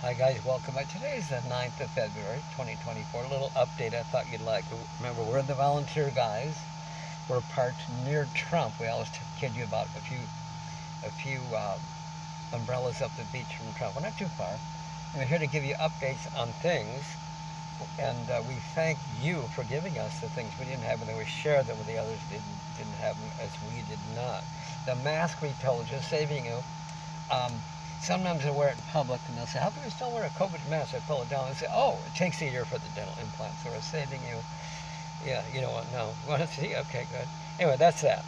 Hi guys, welcome. Today's the 9th of February, 2024. A little update I thought you'd like. Remember, we're the volunteer guys. We're parked near Trump. We always kid you about a few umbrellas up the beach from Trump. We're not too far. And we're here to give you updates on things. And we thank you for giving us the things we didn't have, and then we share them with the others didn't have them as we did not. The mask we told you, saving you. Sometimes I wear it in public, and they'll say, how can you still wear a COVID mask? I pull it down and say, oh, it takes a year for the dental implant, so we're saving you. Yeah, you don't want to know. You want to see? Okay, good. Anyway, that's that.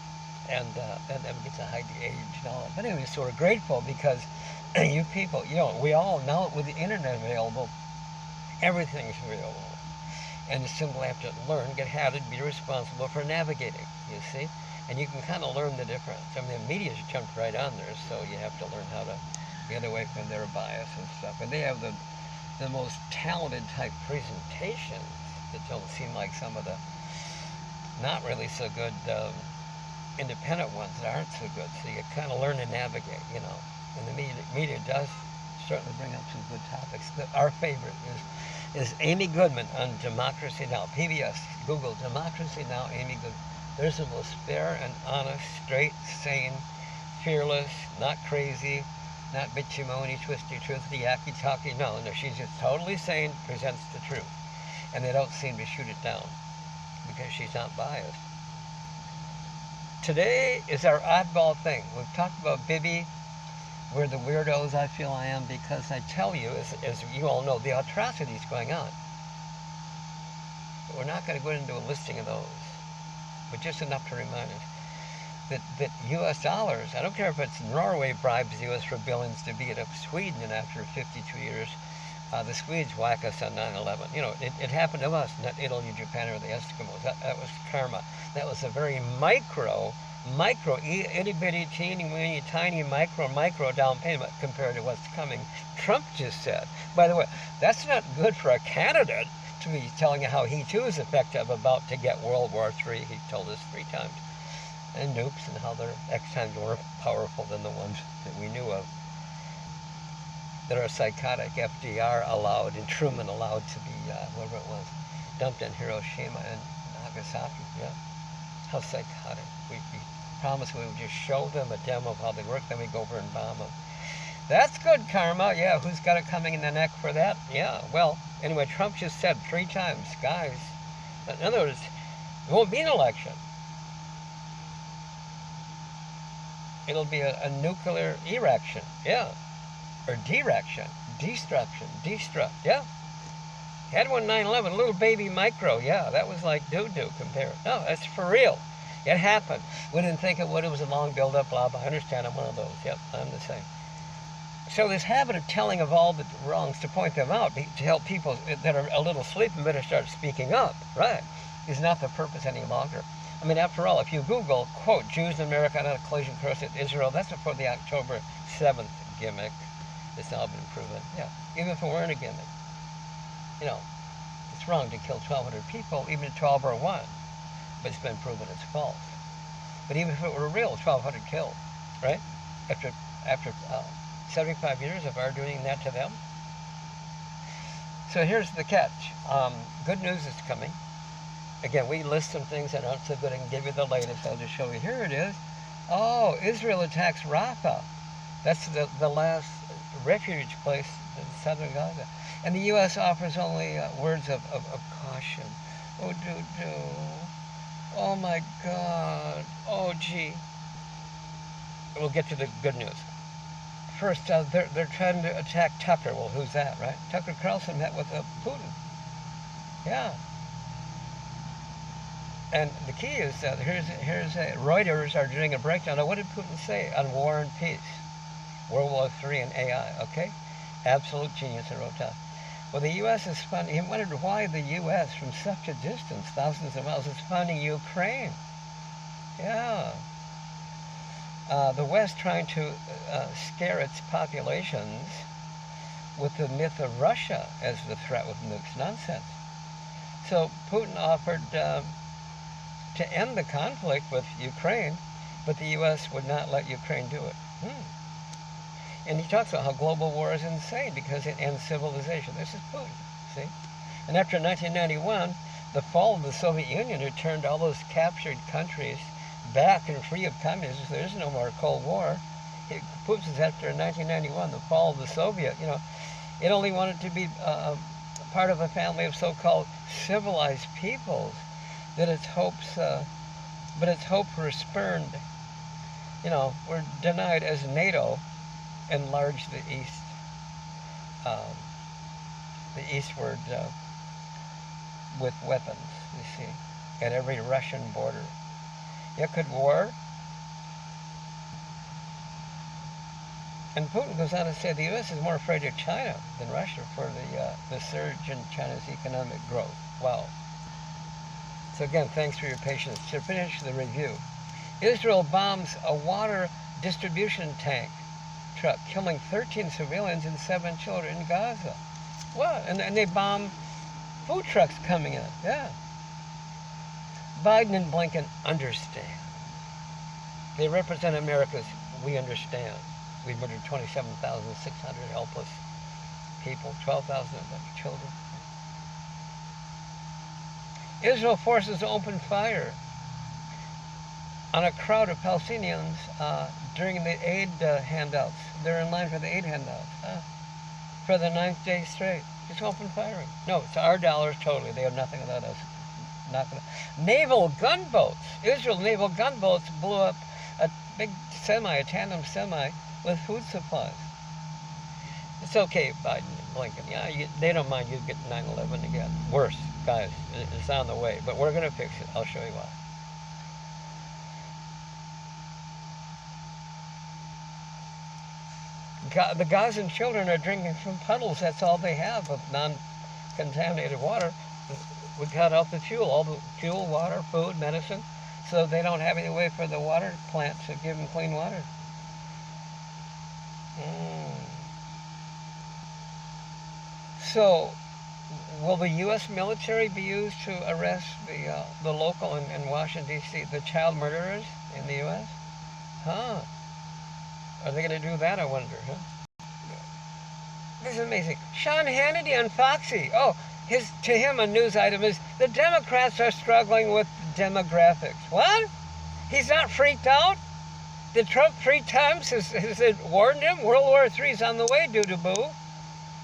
And then we get to hide the age and all that. But anyway, so we're grateful because you people, we all, now with the internet available, everything's available. And you simply have to learn, get habit, be responsible for navigating, you see? And you can kind of learn the difference. I mean, the media's jumped right on there, so you have to learn how to get away from their bias and stuff. And they have the most talented type presentations that don't seem like some of the not really so good independent ones that aren't so good. So you kind of learn to navigate, And the media does certainly bring up some good topics. Our favorite is Amy Goodman on Democracy Now! PBS, Google Democracy Now! Amy Goodman. There's the most fair and honest, straight, sane, fearless, not crazy, not bitchy-moany, twisty, truthful, yacky-talky. No, she's just totally sane, presents the truth. And they don't seem to shoot it down because she's not biased. Today is our oddball thing. We've talked about Bibi. We're the weirdos, I feel I am, because I tell you, as you all know, the atrocities going on. But we're not going to go into a listing of those, but just enough to remind us that U.S. dollars, I don't care if it's Norway bribes the U.S. for billions to beat up Sweden, and after 52 years, the Swedes whack us on 9/11. It happened to us, not Italy, Japan, or the Eskimos. That was karma. That was a very micro, itty-bitty, teeny-weeny, tiny, micro down payment compared to what's coming. Trump just said, by the way, that's not good for a candidate to be telling you how he too is effective about to get World War III. He told us 3 times. And nukes, and how they're X times more powerful than the ones that we knew of, that are psychotic. FDR allowed, and Truman allowed to be, whatever it was, dumped in Hiroshima and Nagasaki. Yeah, how psychotic. We promised we would just show them a demo of how they work, then we go over and bomb them. That's good karma. Yeah, who's got it coming in the neck for that? Yeah, well, anyway, Trump just said 3 times, guys, in other words, it won't be an election. It'll be a nuclear erection, yeah, or direction, destruction, destruct, yeah. Had one 9/11, little baby micro, yeah, that was like doo-doo compared. No, that's for real. It happened. We didn't think it would. It was a long build-up, blah, blah. I understand. I'm one of those. Yep, I'm the same. So this habit of telling of all the wrongs to point them out, to help people that are a little sleeping better start speaking up, right, is not the purpose any longer. I mean, after all, if you Google, quote, Jews in America on a collision course at Israel, that's before the October 7th gimmick. It's now been proven. Yeah, even if it weren't a gimmick. It's wrong to kill 1,200 people, even if 12 are 1. But it's been proven it's false. But even if it were real, 1,200 killed, right? After 75 years of our doing that to them. So here's the catch. Good news is coming. Again, we list some things that aren't so good. I can give you the latest. I'll just show you. Here it is. Oh, Israel attacks Rafah. That's the last refuge place in southern Gaza. And the U.S. offers only words of caution. Oh, do. Oh, my God. Oh, gee. We'll get to the good news. First, they're trying to attack Tucker. Well, who's that, right? Tucker Carlson met with Putin. Yeah. And the key is here's Reuters are doing a breakdown of what did Putin say on war and peace, World War III and AI, okay? Absolute genius, I wrote down. Well, the U.S. is funding, he wondered why the U.S. from such a distance, thousands of miles, is funding Ukraine. Yeah. The West trying to scare its populations with the myth of Russia as the threat with nukes. Nonsense. So Putin offered to end the conflict with Ukraine, but the U.S. would not let Ukraine do it. And he talks about how global war is insane because it ends civilization. This is Putin, see? And after 1991, the fall of the Soviet Union had turned all those captured countries back and free of communism. There is no more Cold War. Putin says after 1991, the fall of the Soviet, it only wanted to be part of a family of so-called civilized peoples, that its hopes, but its hopes were spurned, were denied as NATO enlarged the eastward with weapons, you see, at every Russian border. Could war? And Putin goes on to say the U.S. is more afraid of China than Russia for the surge in China's economic growth. Wow. So again, thanks for your patience. To finish the review, Israel bombs a water distribution tank truck, killing 13 civilians and 7 children in Gaza. What? And they bomb food trucks coming in. Yeah. Biden and Blinken understand. They represent America's we understand. We murdered 27,600 helpless people, 12,000 of them children. Israel forces to open fire on a crowd of Palestinians during the aid handouts. They're in line for the aid handouts for the 9th day straight. Just open firing. No, it's our dollars totally. They have nothing without us. Naval gunboats. Israel naval gunboats blew up a big a tandem semi with food supplies. It's okay, Biden and Blinken. Yeah, they don't mind you getting 9/11 again. Worse, guys. It's on the way. But we're going to fix it. I'll show you why. The Gazan children are drinking from puddles. That's all they have of non-contaminated water. We cut off the fuel, all the fuel, water, food, medicine, so they don't have any way for the water plant to give them clean water. So, will the U.S. military be used to arrest the local in Washington, D.C., the child murderers in the U.S.? Huh. Are they going to do that, I wonder, huh? This is amazing. Sean Hannity on Foxy. Oh, to him a news item is, the Democrats are struggling with demographics. What? He's not freaked out? Did Trump 3 times has it warned him? World War III is on the way, doo-doo-boo.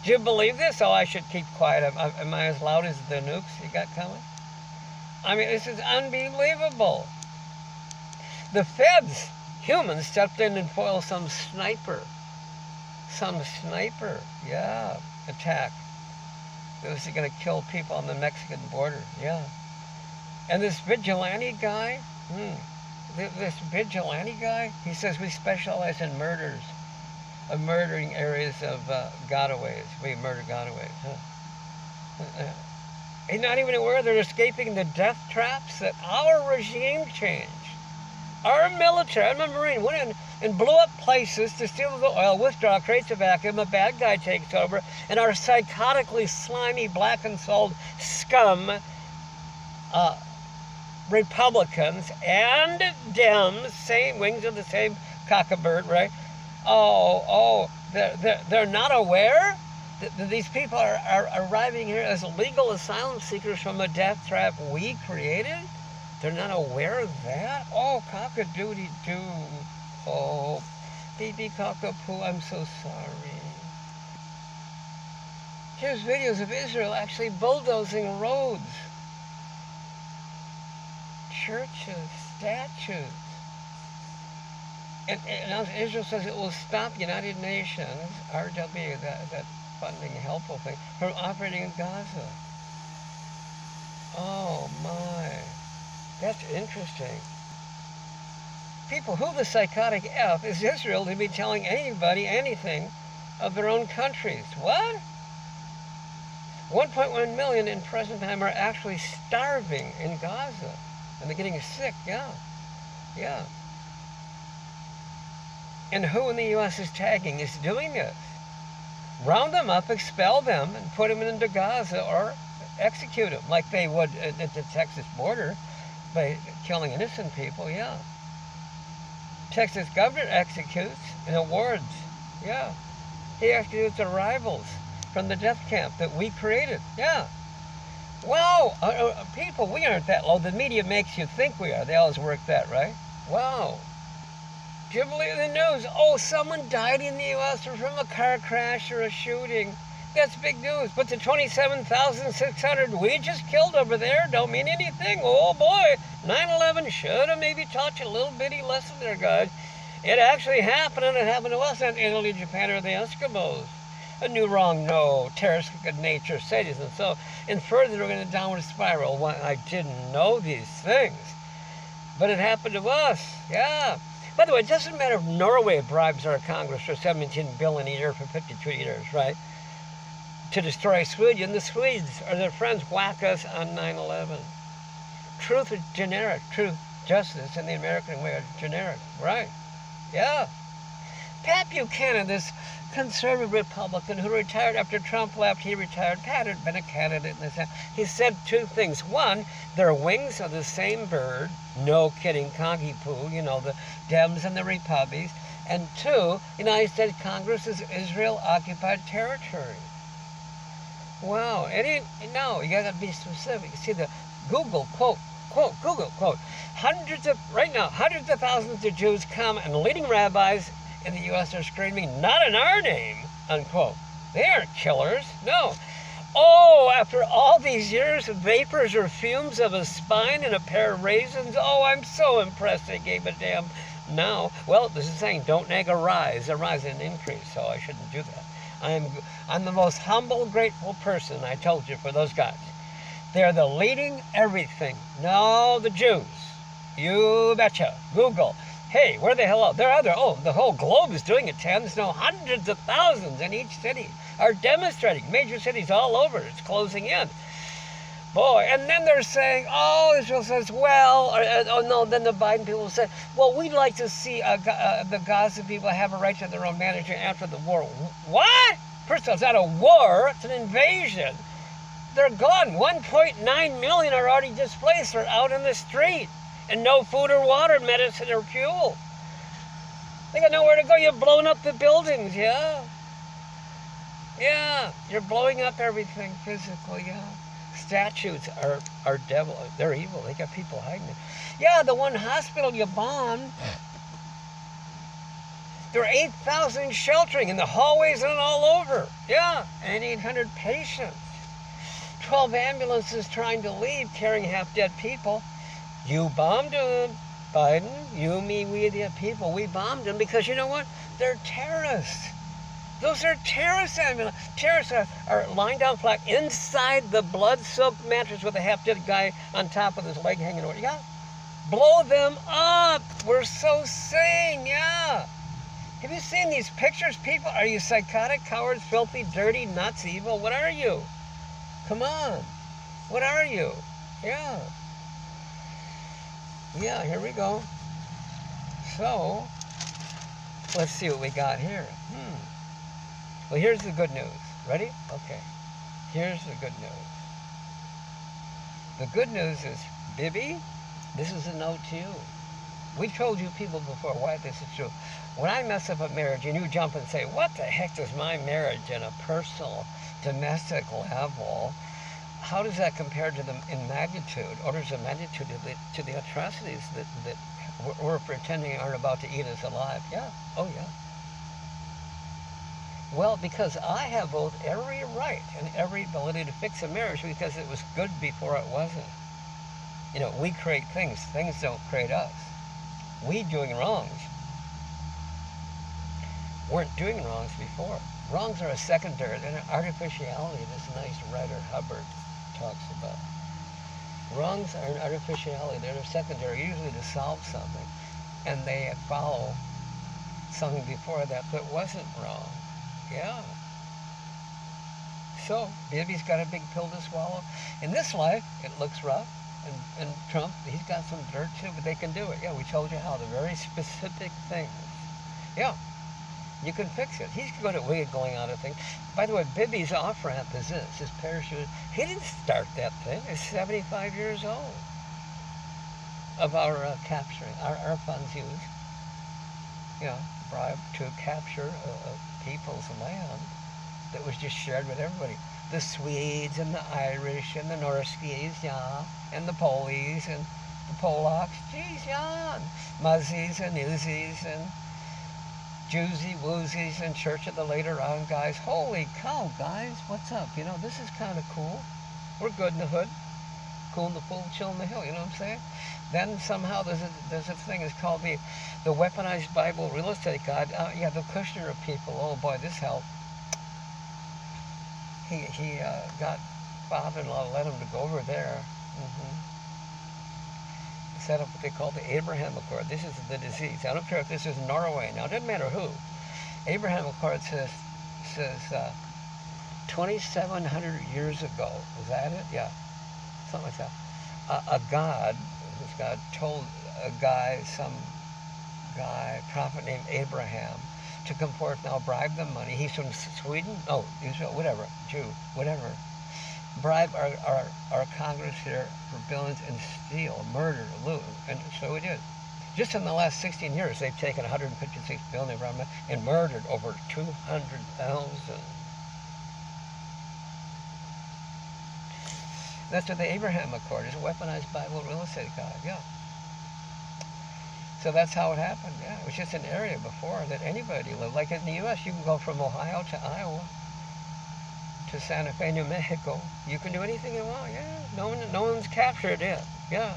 Do you believe this? Oh, I should keep quiet. Am I as loud as the nukes you got coming? I mean, this is unbelievable. The feds, humans, stepped in and foiled some sniper, attack. It was going to kill people on the Mexican border, yeah. And this vigilante guy, he says we specialize in murders, murdering areas of gotaways. We murder gotaways. He's not even aware they're escaping the death traps that our regime changed. Our military, I'm a Marine, went in and blew up places to steal the oil, withdraw, creates a vacuum, a bad guy takes over, and our psychotically slimy, black-and-souled scum, Republicans and Dems, same wings of the same cockabird, right? They're not aware that these people are arriving here as legal asylum seekers from a death trap we created? They're not aware of that? Oh, cock-a-doodle-doo. Oh, baby cockapoo, I'm so sorry. Here's videos of Israel actually bulldozing roads, churches, statues. And Israel says it will stop United Nations, RW, that funding, helpful thing, from operating in Gaza. Oh, my. That's interesting. People, who the psychotic F is Israel to be telling anybody anything of their own countries? What? 1.1 million in present time are actually starving in Gaza. And they're getting sick, yeah. And who in the U.S. is tagging is doing this? Round them up, expel them, and put them into Gaza or execute them like they would at the Texas border by killing innocent people, yeah. Texas government executes and awards Yeah. He actually used the rivals from the death camp that we created. Yeah. Wow. People, we aren't that low. The media makes you think we are. They always work that, right? Wow. Do you believe the news? Oh, someone died in the U.S. or from a car crash or a shooting. That's big news. But the 27,600 we just killed over there don't mean anything. Oh boy, 9/11 should have maybe taught you a little bitty lesson there, guys. It actually happened, and it happened to us in Italy, Japan, or the Eskimos. A new wrong, no, terroristic nature cities, and so, and further we're going to downward spiral. Why, I didn't know these things, but it happened to us, yeah. By the way, it doesn't matter if Norway bribes our Congress for 17 billion a year for 52 years, right? To destroy Sweden. The Swedes or their friends whack us on 9/11. Truth is generic. Truth, justice, and the American way are generic, right? Yeah. Pat Buchanan, this conservative Republican who retired after Trump left, he retired. Pat had been a candidate in this. He said two things. One, their wings are the same bird. No kidding, Conky Poo, you know, the Dems and the Republicans. And two, United States Congress is Israel-occupied territory. Wow. No, you gotta be specific. You see the Google quote, Google quote. Hundreds of thousands of Jews come, and leading rabbis in the U.S. are screaming, "Not in our name," unquote. They aren't killers, no. Oh, after all these years of vapors or fumes of a spine and a pair of raisins, oh, I'm so impressed they gave a damn now. Well, this is saying, don't nag a rise and increase, so I shouldn't do that. I'm the most humble, grateful person, I told you, for those guys. They're the leading everything. No, the Jews. You betcha. Google. Hey, where the hell are they're out there? Oh, the whole globe is doing it. Tens, no, hundreds of thousands in each city are demonstrating. Major cities all over. It's closing in. Boy, and then they're saying, oh, Israel says, well, then the Biden people say, well, we'd like to see the Gaza people have a right to their own management after the war. What? First of all, it's not a war, it's an invasion. They're gone. 1.9 million are already displaced. They're out in the street. And no food or water, medicine or fuel. They got nowhere to go. You're blowing up the buildings, yeah? Yeah, you're blowing up everything physically, yeah. Statues are devil. They're evil. They got people hiding it. Yeah, the one hospital you bombed, there are 8,000 sheltering in the hallways and all over. Yeah, and 800 patients. 12 ambulances trying to leave, carrying half-dead people. You bombed them, Biden. You, me, we, the people. We bombed them because you know what? They're terrorists. Those are terrorist ambulances. Terrorists are lying down flat inside the blood-soaked mattress with a half-dead guy on top with his leg hanging over. Yeah. Blow them up. We're so sane. Yeah. Have you seen these pictures, people? Are you psychotic, cowards, filthy, dirty, nuts, evil? What are you? Come on. What are you? Yeah. Yeah, here we go. So, let's see what we got here. Well, here's the good news. Ready? Okay. Here's the good news. The good news is, Bibi, this is a note to you. We told you people before why this is true. When I mess up a marriage and you jump and say, what the heck does my marriage in a personal, domestic level, how does that compare to them in magnitude, orders of magnitude to the atrocities that we're pretending aren't about to eat us alive? Yeah. Oh, yeah. Well, because I have both every right and every ability to fix a marriage because it was good before it wasn't. You know, we create things. Things don't create us. We doing wrongs weren't doing wrongs before. Wrongs are a secondary. They're an artificiality, this nice writer Hubbard talks about. Wrongs are an artificiality. They're a secondary, usually to solve something. And they follow something before that wasn't wrong. Yeah. So, Bibi's got a big pill to swallow. In this life, it looks rough. And Trump, he's got some dirt too, but they can do it. Yeah, we told you how. The very specific things. Yeah. You can fix it. He's good at wiggling out of things. By the way, Bibi's off-ramp is this, his parachute. He didn't start that thing. He's 75 years old. Of our capturing, our funds used, bribe to capture people's land that was just shared with everybody. The Swedes and the Irish and the Norskies, yeah, and the Polies and the Polacks, geez, yeah, and Muzzies and Uzzies and Jewsy Woozies and Church of the Later On guys. Holy cow, guys, what's up? You know, this is kind of cool. We're good in the hood, cool in the pool, chill in the hill, you know what I'm saying? Then somehow there's a thing, it's called the Weaponized Bible Real Estate Guide. Yeah, the Kushner people, oh boy, this helped. He got father-in-law let him to go over there. Set up what they call the Abraham Accord. This is the disease. I don't care if this is Norway. Now, it doesn't matter who. Abraham Accord says 2,700 years ago. Was that it? Yeah, something like that. A God, this God told some prophet named Abraham, to come forth now, bribe them money. He's from Sweden? Oh, Israel, whatever, Jew, whatever. Bribe our Congress here for billions and steal, murder, loot, and so it is. Just in the last 16 years, they've taken 156 billion and murdered over 200,000. That's what the Abraham Accord is, a weaponized Bible real estate guide, yeah. So that's how it happened, yeah. It was just an area before that anybody lived. Like in the U.S., you can go from Ohio to Iowa to Santa Fe, New Mexico. You can do anything you want, yeah. No one's captured it, yeah.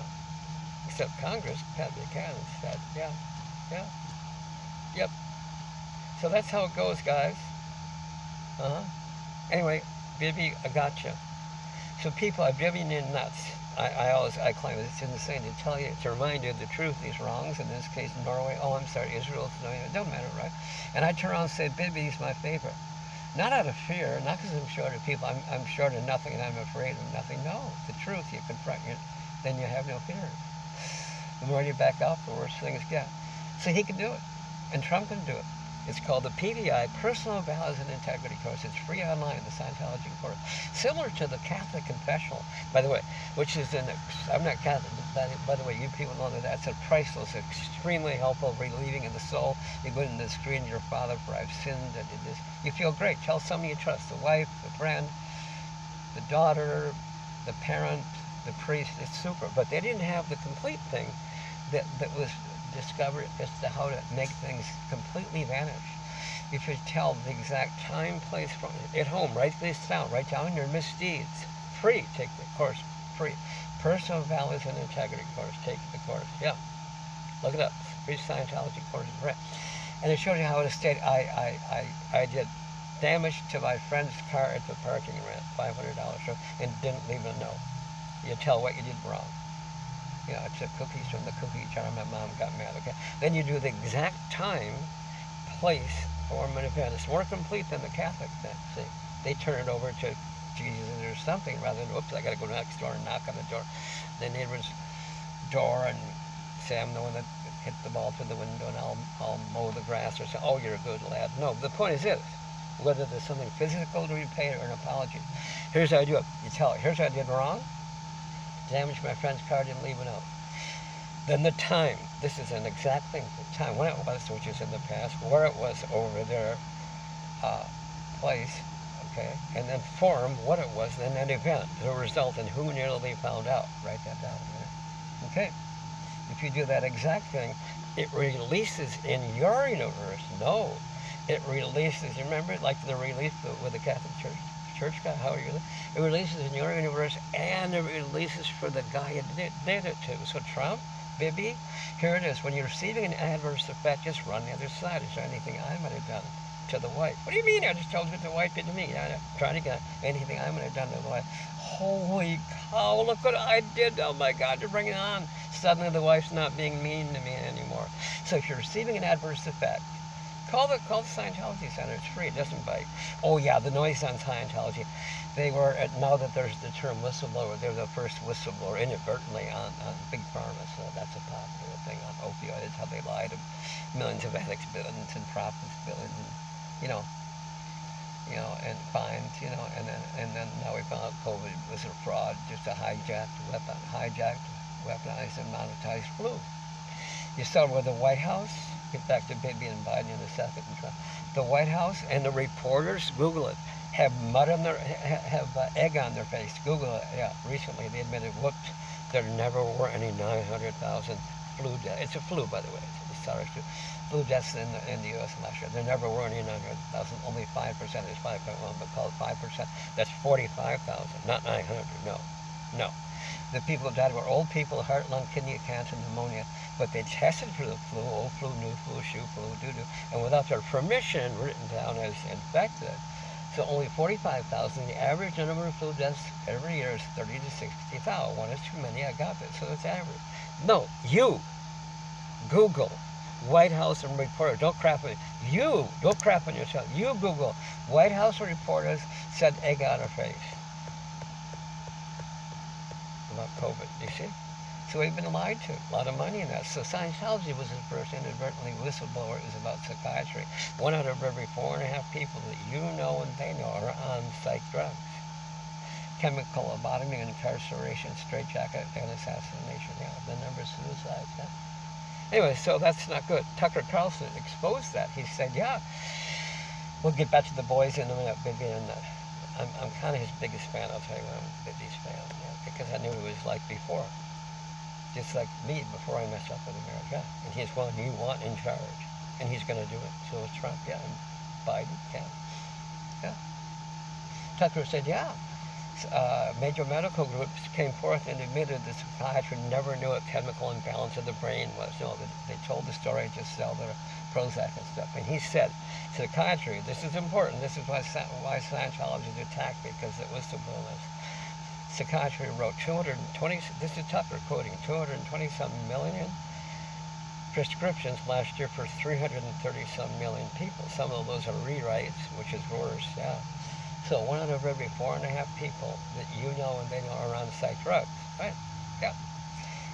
Except Congress, can instead, yeah. Yep. So that's how it goes, guys. Anyway, Bibi, I gotcha. So people are driving you nuts. I claim it's insane to tell you, to remind you of the truth, these wrongs, in this case Norway, Israel, it don't matter, right? And I turn around and say, Bibi's my favorite. Not out of fear, not because I'm short of people, I'm short of nothing and I'm afraid of nothing. No, the truth, you confront it, then you have no fear. The more you back out, the worse things get. So he can do it, and Trump can do it. It's called the PVI, Personal Values and Integrity Course. It's free online, the Scientology course. Similar to the Catholic Confessional, by the way, which is I'm not Catholic, but by the way, you people know that that's a priceless, extremely helpful, relieving of the soul. You go in the screen, your Father, for I've sinned, I did this. You feel great. Tell someone you trust, the wife, the friend, the daughter, the parent, the priest. It's super. But they didn't have the complete thing that was discovered as to how to make things completely vanish. You should tell the exact time, place, at home, write this down, write down your misdeeds. Free, take the course, free. Personal Values and Integrity course, take the course, yeah. Look it up, free Scientology course, right. And it shows you how to state, I did damage to my friend's car at the parking lot, $500, and didn't leave a note. You tell what you did wrong. You know, I took cookies from the cookie jar. My mom got mad, okay? Then you do the exact time, place, form, and event. It's more complete than the Catholic thing, see? They turn it over to Jesus or something rather than, oops, I got to go next door and knock on the door. The neighbor's door and say, I'm the one that hit the ball through the window and I'll mow the grass or something. Oh, you're a good lad. No, the point is this. Whether there's something physical to repay or an apology. Here's how I do it. You tell it. Here's what I did wrong. Damaged my friend's car, didn't leave a note. Then the time, this is an exact thing, the time, when it was, which is in the past, where it was over there, place, okay, and then form, what it was, and then event, the result, and who nearly found out. Write that down there. Okay, if you do that exact thing, it releases in your universe. No, it releases, you remember, like the release with the Catholic Church guy, how are you? It releases in your universe, and it releases for the guy you did it to. So Trump, Bibi, here it is. When you're receiving an adverse effect, just run the other side. Is there anything I might have done to the wife? What do you mean? I just told you what the wife did to me. I'm trying to get anything I might have done to the wife. Holy cow, look what I did. Oh my God, you're bringing it on. Suddenly the wife's not being mean to me anymore. So if you're receiving an adverse effect, Call the Scientology Center. It's free. It doesn't bite. Oh yeah, the noise on Scientology. They were, now that there's the term whistleblower, they're the first whistleblower inadvertently on Big Pharma. So that's a popular thing on opioids, how they lied to millions of addicts, billions, and profits, billions, and, and fines, and then now we found out COVID was a fraud, just a hijacked, weaponized, and monetized flu. You saw with the White House, Get back to Bibi and Biden in a second. The White House and the reporters, Google it, have mud on their, have egg on their face. Google it. Yeah, recently they admitted, whoops, there never were any 900,000 flu deaths. It's a flu, by the way. It's SARS flu. Flu deaths in the U.S. last year. There never were any 900,000. Only 5% is 5.1, but call it 5%. That's 45,000, not 900. No, no. The people who died were old people, heart, lung, kidney cancer, pneumonia, but they tested for the flu, old flu, new flu, shoe flu, doo-doo, and without their permission, written down as infected. So only 45,000. The average number of flu deaths every year is 30 to 60,000. One is too many. I got that. So that's average. No, you Google White House and reporters. Don't crap on you. Don't crap on yourself. You Google White House reporters said egg on her face about COVID. You see? So we've been lied to. A lot of money in that. So Scientology was the first inadvertently whistleblower is about psychiatry. 1 out of every 4.5 people that you know and they know are on psych drugs. Chemical lobotomy, incarceration, straitjacket, and assassination. Yeah, the number of suicides. Yeah. Anyway, so that's not good. Tucker Carlson exposed that. He said, yeah, we'll get back to the boys in a minute, Bibi, and I'm kind of his biggest fan. I'll tell you what, I'm Bibi's fan, yeah, because I knew what he was like before. Just like me before I messed up with the marriage. Yeah. And he's one you want in charge. And he's going to do it. So is Trump, yeah, and Biden, yeah. Yeah. Tucker said, yeah. Major medical groups came forth and admitted that psychiatry never knew what chemical imbalance of the brain was. You know, they told the story to sell their Prozac and stuff. And he said, psychiatry, this is important. This is why Scientology is attacked, because it was whistleblowers. Psychiatry wrote 220, this is Tucker quoting, 220-some million prescriptions last year for 330-some million people. Some of those are rewrites, which is worse, yeah. So 1 out of every 4.5 people that you know and they know are on psych drugs, right? Yeah.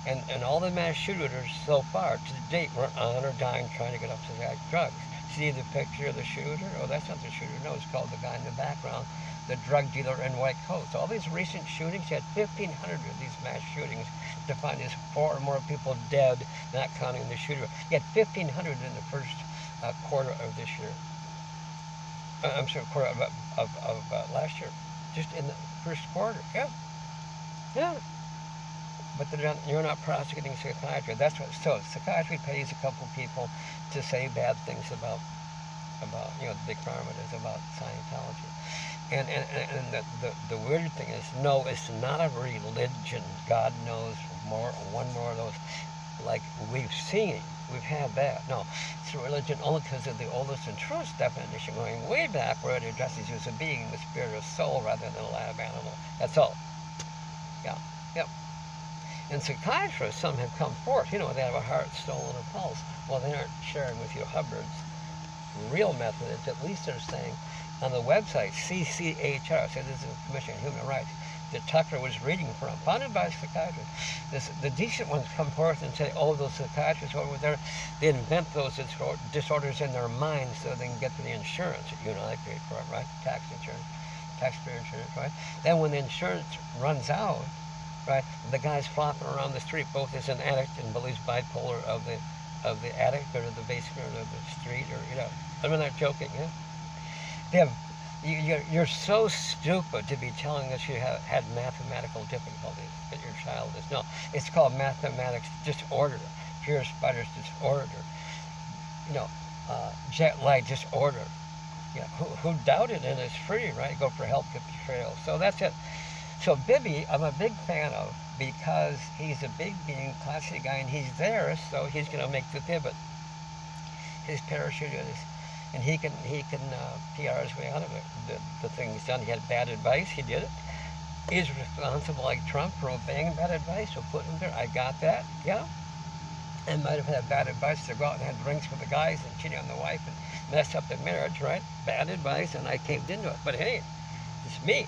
And all the mass shooters so far to date were on or dying trying to get up to psych drugs. See the picture of the shooter? Oh, that's not the shooter. No, it's called the guy in the background, the drug dealer in white coats. All these recent shootings, you had 1,500 of these mass shootings to find there's 4 or more people dead, not counting the shooter. You had 1,500 in the first quarter of this year. I'm sorry, quarter of last year. Just in the first quarter. Yeah. Yeah. But you're not prosecuting psychiatry. That's what. So psychiatry pays a couple people to say bad things about you know, the big pharma is about Scientology. And the weird thing is, no, it's not a religion. God knows one more of those, like we've seen. We've had that. No, it's a religion only because of the oldest and truest definition, going way back, where it addresses you as a being, the spirit or soul, rather than a lab animal. That's all. Yeah. Yep. And psychiatrists, some have come forth. You know, they have a heart, soul, and a pulse. Well, they aren't sharing with you Hubbard's real methods. At least they're saying on the website, CCHR, Citizens Commission on Human Rights, that Tucker was reading from, founded by psychiatrists. The decent ones come forth and say, oh, those psychiatrists over there, they invent those disorders in their minds so they can get to the insurance that you and I paid for, right? Tax insurance, taxpayer insurance, right? Then when the insurance runs out, right, the guy's flopping around the street, both as an addict and believes bipolar of the addict or the basement or the street, or, you know, I'm not joking, yeah? They have, you're so stupid to be telling us you have had mathematical difficulties, that your child is. No, it's called mathematics disorder, pure spiders disorder, you know, jet lag disorder. Yeah, who doubted it is free, right? Go for help, get the trail. So that's it. So Bibi, I'm a big fan of, because he's a big being, classy guy, and he's there, so he's going to make the pivot. His parachute is, and he can PR his way out of it. The thing he's done, he had bad advice, he did it. He's responsible, like Trump, for obeying bad advice, so put him there. I got that, yeah. And might have had bad advice to go out and have drinks with the guys and cheating on the wife and mess up the marriage, right? Bad advice, and I caved into it. But hey, it's me.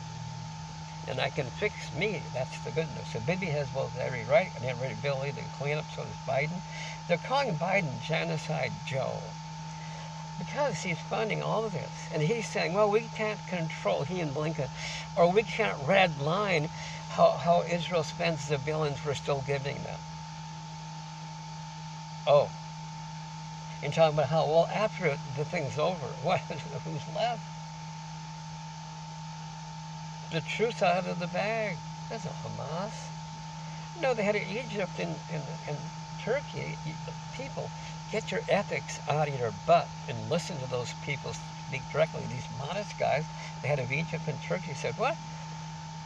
And I can fix me. That's the good news. So Bibi has both every right and every ability to clean up, so does Biden. They're calling Biden Genocide Joe because he's funding all of this. And he's saying, well, we can't control, he and Blinken, or we can't red line how Israel spends the billions we're still giving them. Oh. and talking about how, well, after the thing's over, what, who's left? The truth out of the bag. That's not Hamas. No, they had Egypt and Turkey. People, get your ethics out of your butt and listen to those people speak directly. These modest guys, the head of Egypt and Turkey, said, what?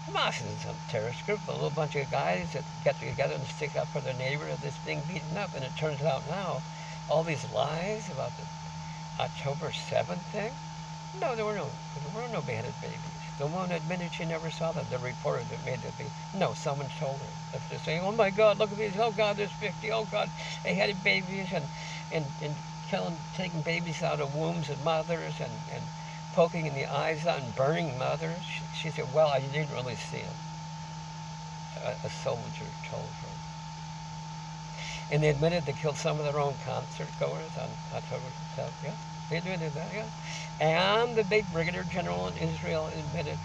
Hamas isn't some terrorist group, a little bunch of guys that get together and stick up for their neighbor that's being beaten up. And it turns out now, all these lies about the October 7th thing, no, there were no beheaded babies. The woman admitted she never saw them. The reporter that made the baby, no, someone told her. They're saying, oh my God, look at these, oh God, there's 50, oh God, they had babies and killing, taking babies out of wombs and mothers and poking in the eyes out and burning mothers. She said, well, I didn't really see them. A soldier told her. And they admitted they killed some of their own concert goers on October 7th, yeah. They did that, yeah. And the big brigadier general in Israel admitted,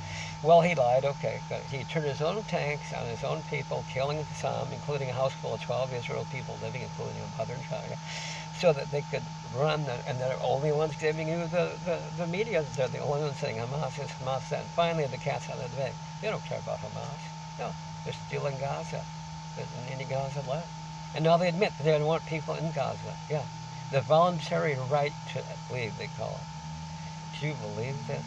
well, he lied, okay. He turned his own tanks on his own people, killing some, including a house full of 12 Israel people living, including a mother and child, so that they could run, and they're the only ones giving you the media. They're the only ones saying Hamas is Hamas. And finally, the cat's out of the bag. They don't care about Hamas. No, they're stealing Gaza. There isn't any Gaza left. And now they admit that they don't want people in Gaza. Yeah. The voluntary right to leave, they call it. Do you believe this?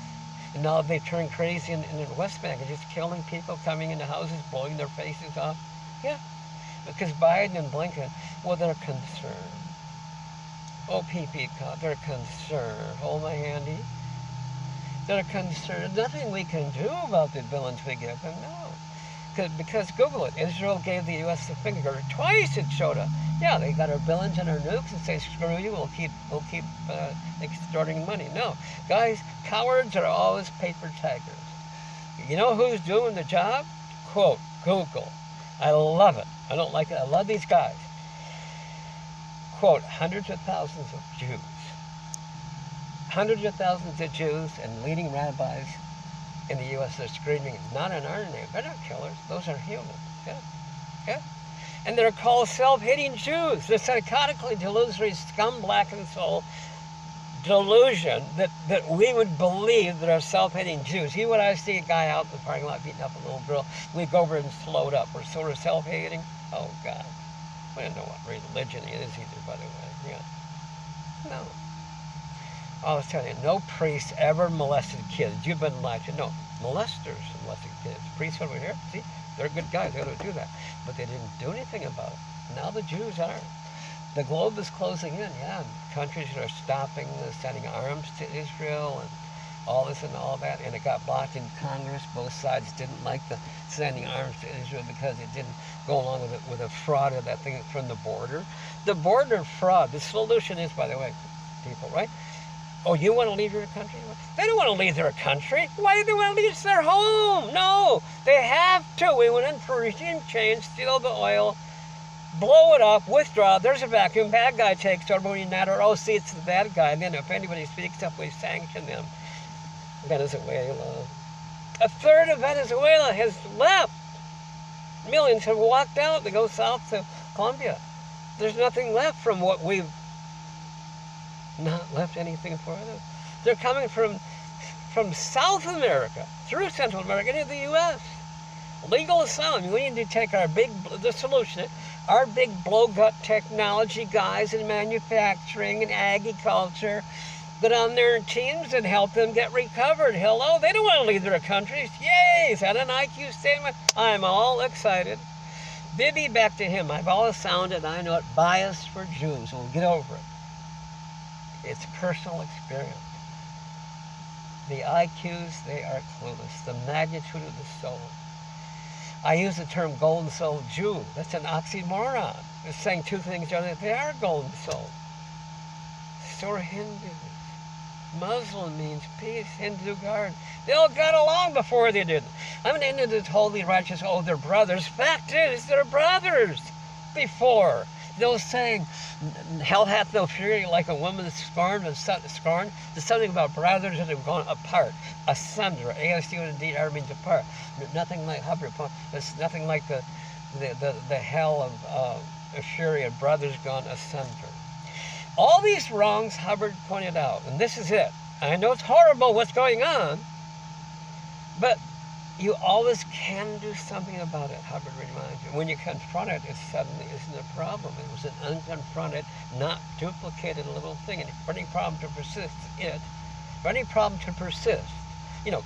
And now they turn crazy in the West Bank and just killing people, coming into houses, blowing their faces off. Yeah. Because Biden and Blinken, well, they're concerned. OPP, they're concerned. Hold my handy. They're concerned. Nothing we can do about the villains we give them, no. Because Google it. Israel gave the U.S. the finger. Twice it showed up. Yeah, they got our billions and our nukes and say, screw you, we'll keep extorting money. No. Guys, cowards are always paper tigers. You know who's doing the job? Quote, Google. I love it. I don't like it. I love these guys. Quote, hundreds of thousands of Jews. Hundreds of thousands of Jews and leading rabbis in the U.S. are screaming, not in our name. They're not killers. Those are humans. Yeah. Yeah. And they're called self-hating Jews. They're psychotically delusory, scum, black and soul delusion that we would believe that are self-hating Jews. You would I see a guy out in the parking lot beating up a little girl, we go over and slow it up. We're sort of self-hating. Oh, God. We don't know what religion it is either, by the way. Yeah. No. I was telling you, no priest ever molested kids. You've been lied to. No, molesters molested kids. Priests over here, see, they're good guys. They ought to do that. But they didn't do anything about it. Now the Jews are. The globe is closing in, yeah. Countries are stopping sending arms to Israel and all this and all that. And it got blocked in Congress. Both sides didn't like the sending arms to Israel because it didn't go along with the fraud of that thing from the border. The border fraud, the solution is, by the way, people, right? Oh, you want to leave your country? They don't want to leave their country. Why do they want to leave their home? No, they have to. We went in for regime change, steal the oil, blow it up, withdraw. There's a vacuum. Bad guy takes over. We matter. Oh, see, it's the bad guy. And then if anybody speaks up, we sanction them. Venezuela. A third of Venezuela has left. Millions have walked out. They go south to Colombia. There's nothing left from what we've not left anything for them. They're coming from South America, through Central America, into the U.S. Legal asylum. We need to take the solution, our big blow-gut technology guys in manufacturing and agriculture, get on their teams and help them get recovered. Hello, they don't want to leave their countries. Yay, is that an IQ statement? I'm all excited. Bibi, back to him. I've always sounded, I know it, biased for Jews. We'll get over it. It's personal experience. The IQs, they are clueless. The magnitude of the soul. I use the term golden soul Jew. That's an oxymoron. It's saying two things. They are golden soul. So are Hindus. Muslim means peace. Hindu guard. They all got along before they didn't. I'm an into this holy righteous, oh, they're brothers. Fact is, they're brothers before. They'll say, hell hath no fury like a woman scorned and scorned. There's something about brothers that have gone apart, asunder. A-S-U-N-D-R means apart. Nothing like it's nothing like the hell of fury of brothers gone asunder. All these wrongs Hubbard pointed out, and this is it. I know it's horrible what's going on, but you always can do something about it, Hubbard reminds you. When you confront it, it suddenly isn't a problem. It was an unconfronted, not duplicated little thing. And for any problem to persist, for any problem to persist,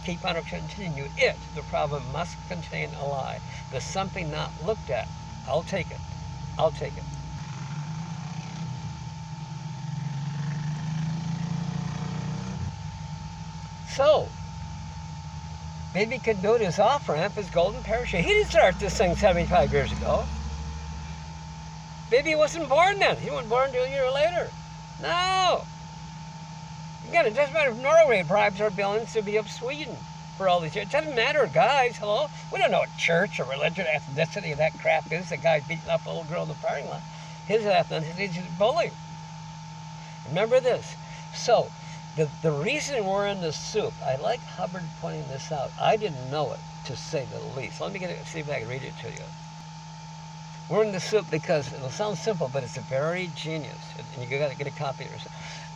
keep on or continue, the problem must contain a lie. There's something not looked at. I'll take it. I'll take it. So, Bibi could build his off-ramp, his golden parachute. He didn't start this thing 75 years ago. Bibi wasn't born then. He wasn't born until a year later. No. Again, it doesn't matter if Norway bribes our billions to be up Sweden for all these years. It doesn't matter, guys. Hello? We don't know what church or religion, ethnicity, that crap is. The guy beating up a little girl in the parking lot. His ethnicity is just bullying. Remember this. So, the reason we're in the soup, I like Hubbard pointing this out. I didn't know it, to say the least. Let me see if I can read it to you. We're in the soup because it'll sound simple, but it's very genius. And you got to get a copy of it.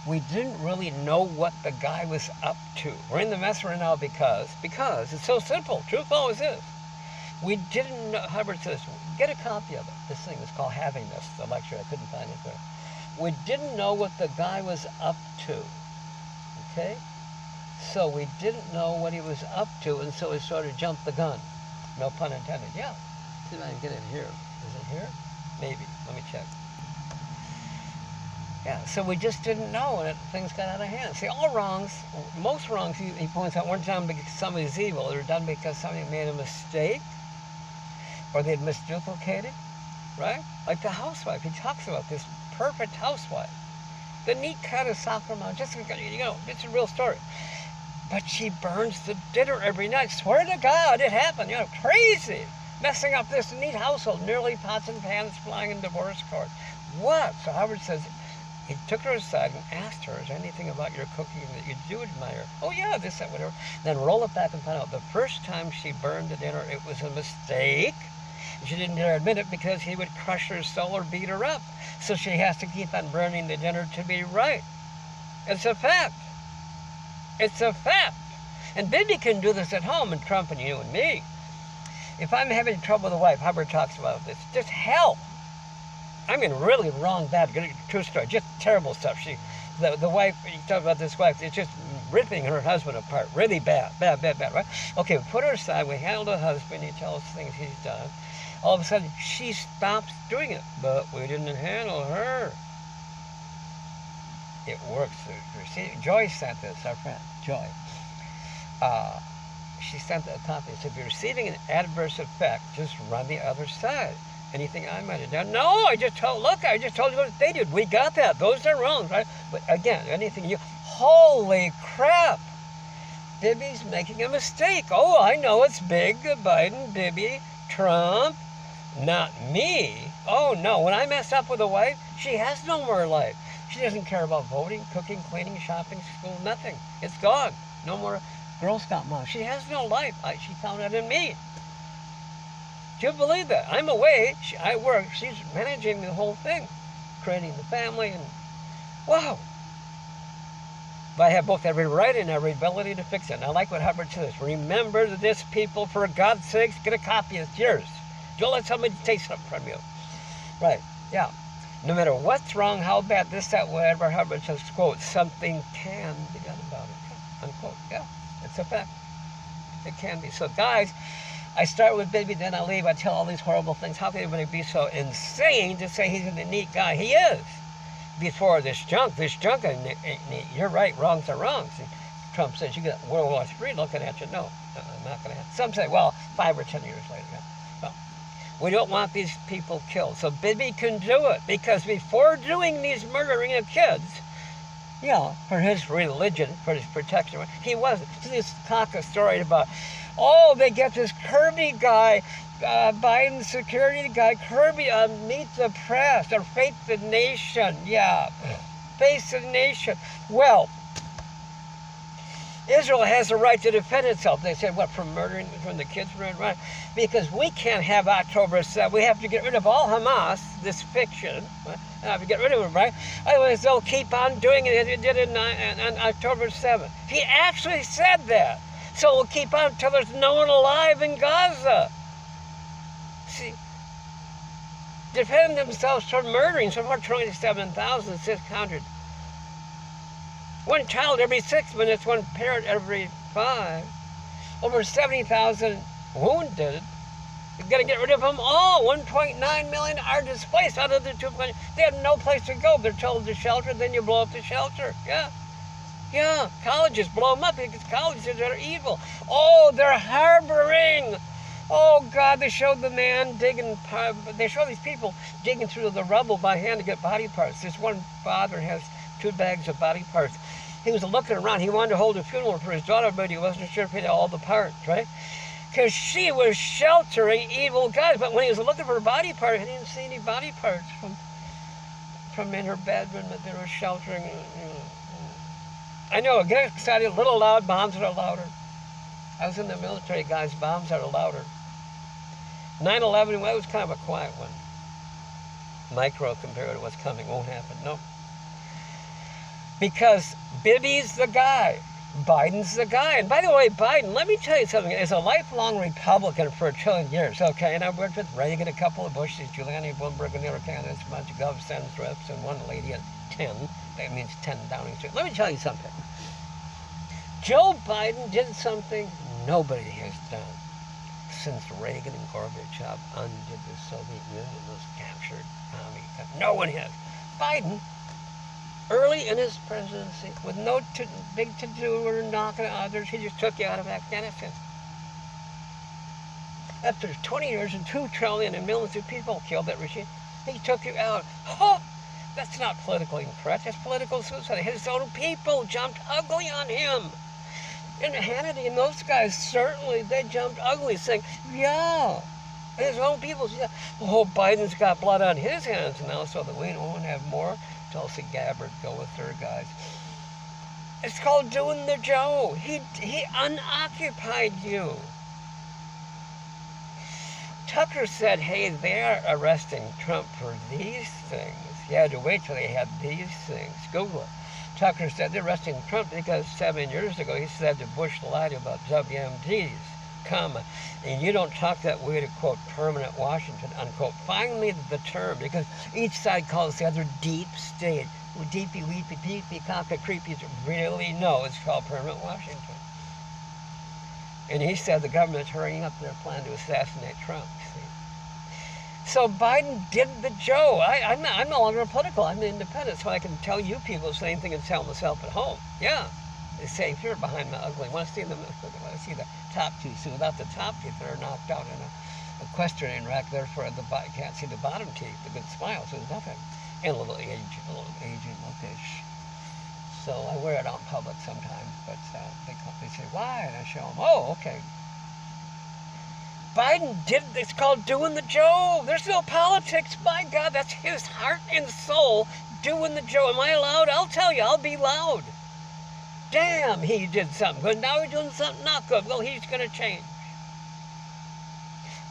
We didn't really know what the guy was up to. We're in the mess right now because it's so simple. Truth always is. We didn't know. Hubbard says, get a copy of it. This thing is called Having This, the lecture. I couldn't find it there. We didn't know what the guy was up to. Okay? So we didn't know what he was up to, and so we sort of jumped the gun. No pun intended. Yeah. See if I can get it here. Is it here? Maybe. Let me check. Yeah, so we just didn't know, and things got out of hand. See, all wrongs, most wrongs, he points out, weren't done because somebody's evil. They were done because somebody made a mistake, or they'd misduplicated, right? Like the housewife. He talks about this perfect housewife. The neat cut of soccer mom, just, it's a real story. But she burns the dinner every night. Swear to God, it happened. Crazy. Messing up this neat household. Nearly pots and pans flying in divorce court. What? So Howard says, he took her aside and asked her, is there anything about your cooking that you do admire? Oh yeah, this, that, whatever. Then roll it back and find out. The first time she burned the dinner, it was a mistake. She didn't dare admit it because he would crush her soul or beat her up. So she has to keep on burning the dinner to be right. It's a fact. It's a fact. And Bibi can do this at home, and Trump and you and me. If I'm having trouble with a wife, Hubbard talks about this, just hell. I mean, really wrong, bad, true story, just terrible stuff. The wife, you talk about this wife, it's just ripping her husband apart, really bad, right? Okay, we put her aside, we handle the husband, he tells us things he's done. All of a sudden, she stops doing it, but we didn't handle her. It works. Joy sent this, our friend, Joy. She sent a copy. It said, if you're receiving an adverse effect, just run the other side. Anything I might have done? No, I just told you what they did. We got that. Those are wrong, right? But again, anything holy crap. Bibi's making a mistake. Oh, I know it's big. Biden, Bibi, Trump, not me. Oh, no. When I mess up with a wife, she has no more life. She doesn't care about voting, cooking, cleaning, shopping, school, nothing. It's gone. No more Girl Scout mom. She has no life. She found that in me. Do you believe that? I'm away. I work. She's managing the whole thing, creating the family, and wow. But I have both every right and every ability to fix it. And I like what Hubbard says. Remember this, people, for God's sakes, get a copy. It's yours. Don't let somebody take something from you. Right, yeah. No matter what's wrong, how bad, this, that, whatever, Hubbard says, quote, something can be done about it, unquote. Yeah, it's a fact. It can be. So, guys, I start with Bibi, then I leave. I tell all these horrible things. How can anybody be so insane to say he's a neat guy? He is. Before this junk ain't neat. You're right, wrongs are wrongs. And Trump says, you got World War III looking at you. No, I'm not going to happen. Some say, well, 5 or 10 years later. No. We don't want these people killed. So Bibi can do it, because before doing these murdering of kids, for his religion, for his protection, he wasn't. This cock a story about, they get this Kirby guy, Biden security guy, Kirby on Meet the Press, or Face the Nation, Face the Nation. Well, Israel has a right to defend itself. They said, what, from murdering, from the kids murdering? Right? Because we can't have October 7th. We have to get rid of all Hamas, this fiction. Right? We have to get rid of them, right? Otherwise, they'll keep on doing it as they did on October 7th. He actually said that. So we'll keep on until there's no one alive in Gaza. See, defend themselves from murdering somewhere 27,600. One child every 6 minutes, one parent every 5. Over 70,000 wounded. You've got to get rid of them all. 1.9 million are displaced out of the 2.0. They have no place to go. They're told to shelter, then you blow up the shelter. Yeah. Yeah, colleges, blow them up because colleges are evil. Oh, they're harboring. Oh, God, they showed the man digging, they show these people digging through the rubble by hand to get body parts. This one father has 2 bags of body parts. He was looking around. He wanted to hold a funeral for his daughter, but he wasn't sure if he had all the parts, right? Because she was sheltering evil guys. But when he was looking for body parts, he didn't see any body parts from in her bedroom that they were sheltering. I know, get excited, a little loud, bombs are louder. I was in the military, guys, bombs are louder. 9/11, well, it was kind of a quiet one. Micro compared to what's coming, won't happen, no. Because Bibi's the guy. Biden's the guy. And by the way, Biden, let me tell you something, is a lifelong Republican for 1 trillion years, okay? And I worked with Reagan, a couple of Bushes, Giuliani, Bloomberg, and the other candidates, a bunch of Gov Senate reps, and one lady at 10. That means 10 Downing Street. Let me tell you something. Joe Biden did something nobody has done since Reagan and Gorbachev undid the Soviet Union, was captured. No one has. Biden, early in his presidency, with no big to-do or knocking others, he just took you out of Afghanistan. After 20 years and 2 trillion and millions of people killed that regime, he took you out. Oh, that's not politically incorrect. That's political suicide. His own people jumped ugly on him. And Hannity and those guys, certainly, they jumped ugly, saying, yeah, his own people, yeah. Oh, Biden's got blood on his hands now, so that we don't have more. Tulsi Gabbard, go with her, guys. It's called doing the Joe. He unoccupied you. Tucker said, hey, they're arresting Trump for these things. You had to wait till they had these things. Google it. Tucker said they're arresting Trump because 7 years ago he said to Bush lied about WMDs, and you don't talk that way to, quote, permanent Washington, unquote. Finally, the term, because each side calls the other deep state. Deepy, weepy, deepy, cocky, creepy. Really, no, it's called permanent Washington. And he said the government's hurrying up their plan to assassinate Trump. See? So Biden did the Joe. I'm no longer political. I'm independent, so I can tell you people the same thing and tell myself at home. Yeah, they say if you're behind my ugly, want to see them? Want to see the top teeth? So without the top teeth, they're knocked out in a equestrian rack. Therefore, you can't see the bottom teeth. The good smile, so there's nothing. And a little aging lookish. So I wear it out in public sometimes, but they say, why? And I show them, oh, okay. Biden did, it's called doing the Joe. There's no politics. My God, that's his heart and soul, doing the Joe. Am I allowed? I'll tell you, I'll be loud. Damn, he did something good. Now he's doing something not good. Well, he's going to change.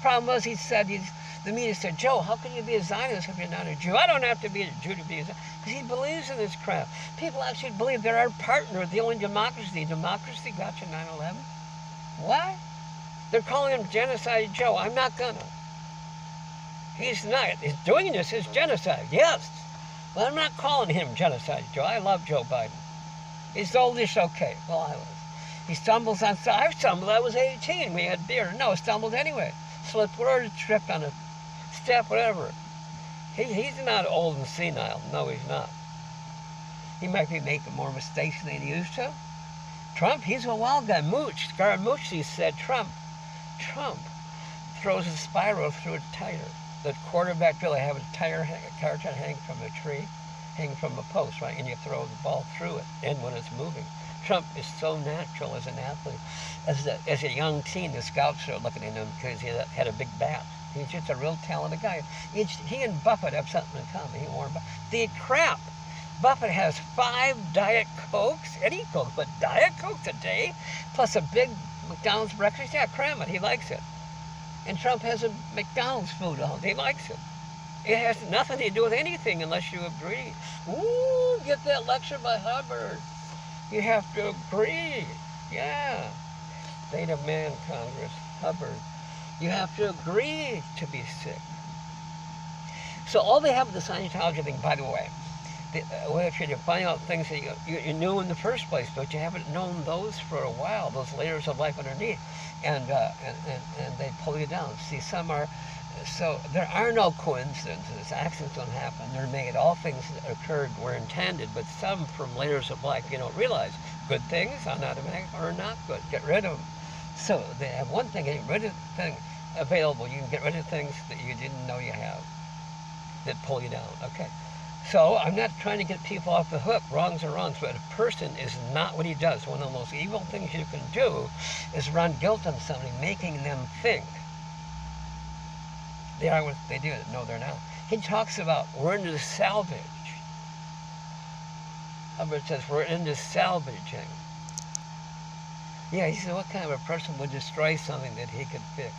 Problem was, the media said, Joe, how can you be a Zionist if you're not a Jew? I don't have to be a Jew to be a Zionist. Because he believes in this crap. People actually believe they're our partner, the only democracy. Democracy got you 9/11. What? They're calling him Genocide Joe. I'm not gonna. He's not. He's doing this is genocide, yes. But I'm not calling him Genocide Joe. I love Joe Biden. He's oldish, okay. Well, I was. He stumbles on, I stumbled, I was 18. We had beer. No, I stumbled anyway. Slipped or tripped on a step, whatever. He's not old and senile. No, he's not. He might be making more mistakes than he used to. Trump, he's a wild guy. Scaramucci said Trump throws a spiral through a tire. The quarterback really have a tire carton hanging from a tree, hanging from a post, right? And you throw the ball through it, and when it's moving. Trump is so natural as an athlete. As a young teen, the scouts are looking at him because he had a big bat. He's just a real talented guy. He and Buffett have something in common. The crap Buffett has 5 Diet Cokes, any Coke, but Diet Cokes a day, plus a big McDonald's breakfast. Yeah, cram it. He likes it. And Trump has a McDonald's food on. He likes it. It has nothing to do with anything unless you agree. Ooh, get that lecture by Hubbard. You have to agree. Yeah. Beta Man Congress, Hubbard. You have to agree to be sick. So all they have with the Scientology thing, by the way, if you're finding out things that you knew in the first place, but you haven't known those for a while, those layers of life underneath, and they pull you down. See, some are, so there are no coincidences. Accidents don't happen. They're made. All things that occurred were intended, but some from layers of life you don't realize. Good things on automatic are not good. Get rid of them. So they have one thing, get rid of things available. You can get rid of things that you didn't know you have that pull you down. Okay. So I'm not trying to get people off the hook. Wrongs are wrongs, but a person is not what he does. One of the most evil things you can do is run guilt on somebody, making them think they are what they do. No, they're not. He talks about we're into salvage. Hubbard says we're into salvaging. Yeah, he said, what kind of a person would destroy something that he could fix?